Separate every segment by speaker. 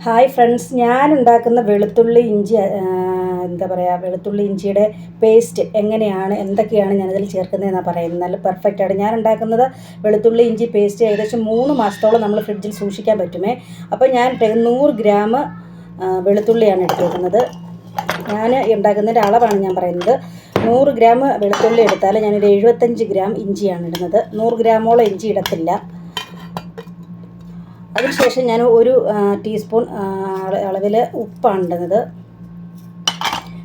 Speaker 1: Hi friends, ഞാൻ ഉണ്ടാക്കുന്ന വെളുത്തുള്ളി ഇഞ്ചി എന്താ പറയുക, വെളുത്തുള്ളി ഇഞ്ചിയുടെ പേസ്റ്റ് എങ്ങനെയാണ്, എന്തൊക്കെയാണ് ഞാനതിൽ ചേർക്കുന്നതെന്നാണ് പറയുന്നത്. നല്ല പെർഫെക്റ്റായിട്ട് ഞാൻ ഉണ്ടാക്കുന്നത് വെളുത്തുള്ളി ഇഞ്ചി പേസ്റ്റ് ഏകദേശം 3 മാസത്തോളം നമ്മൾ ഫ്രിഡ്ജിൽ സൂക്ഷിക്കാൻ പറ്റുമേ. അപ്പോൾ ഞാൻ 100 ഗ്രാം വെളുത്തുള്ളിയാണ് എടുത്തേക്കുന്നത്. ഞാൻ ഉണ്ടാക്കുന്നതിൻ്റെ അളവാണ് ഞാൻ പറയുന്നത്. 100 ഗ്രാം വെളുത്തുള്ളി എടുത്താൽ ഞാനൊരു 75 ഗ്രാം ഇഞ്ചിയാണ് ഇടുന്നത്. 100 ഗ്രാമോളം ഇഞ്ചി ഇടത്തില്ല. അതിനുശേഷം ഞാൻ ഒരു ടീസ്പൂൺ അളവിൽ ഉപ്പാണ് ഇടുന്നത്.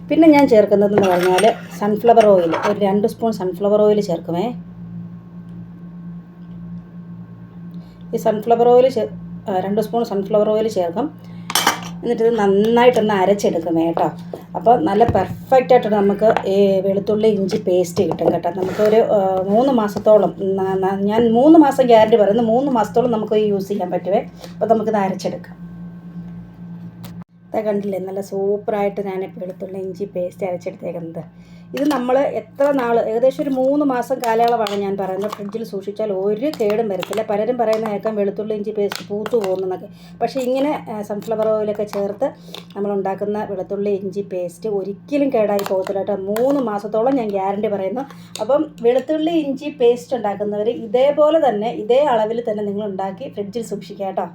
Speaker 1: പിന്നെ ഞാൻ ചേർക്കുന്നതെന്ന് പറഞ്ഞാൽ സൺഫ്ലവർ ഓയിൽ, ഒരു 2 സ്പൂൺ സൺഫ്ലവർ ഓയിൽ ചേർക്കുമേ. ഈ sunflower oil 2 spoon sunflower oil ചേർക്കും. എന്നിട്ട് നന്നായിട്ടൊന്ന് അരച്ചെടുക്കുമേ കേട്ടോ. അപ്പോൾ നല്ല പെർഫെക്റ്റായിട്ട് നമുക്ക് ഈ വെളുത്തുള്ളി ഇഞ്ചി പേസ്റ്റ് കിട്ടും കേട്ടോ. നമുക്കൊരു 3 മാസത്തോളം, ഞാൻ 3 മാസം ഗ്യാരണ്ടി പറയുന്നു, 3 മാസത്തോളം നമുക്ക് യൂസ് ചെയ്യാൻ പറ്റുമേ. അപ്പോൾ നമുക്കിത് അരച്ചെടുക്കാം. കണ്ടില്ലേ, നല്ല സൂപ്പറായിട്ട് ഞാൻ വെളുത്തുള്ളി ഇഞ്ചി പേസ്റ്റ് അരച്ചെടുത്തേക്കുന്നത്. ഇത് നമ്മൾ എത്ര നാൾ, ഏകദേശം ഒരു 3 മാസം കാലയളവാണ് ഞാൻ പറയുന്നത്. ഫ്രിഡ്ജിൽ സൂക്ഷിച്ചാൽ ഒരു കേടും വരത്തില്ല. പലരും പറയുന്ന കേൾക്കാം വെളുത്തുള്ളി ഇഞ്ചി പേസ്റ്റ് പൂത്തു പോകുന്നതൊക്കെ. പക്ഷേ ഇങ്ങനെ സൺഫ്ലവർ ഓയിലൊക്കെ ചേർത്ത് നമ്മൾ ഉണ്ടാക്കുന്ന വെളുത്തുള്ളി ഇഞ്ചി പേസ്റ്റ് ഒരിക്കലും കേടായി പോകത്തില്ല കേട്ടോ. 3 മാസത്തോളം ഞാൻ ഗ്യാരണ്ടി പറയുന്നു. അപ്പം വെളുത്തുള്ളി ഇഞ്ചി പേസ്റ്റ് ഉണ്ടാക്കുന്നവർ ഇതേപോലെ തന്നെ, ഇതേ അളവിൽ തന്നെ നിങ്ങൾ ഉണ്ടാക്കി ഫ്രിഡ്ജിൽ സൂക്ഷിക്കുക കേട്ടോ.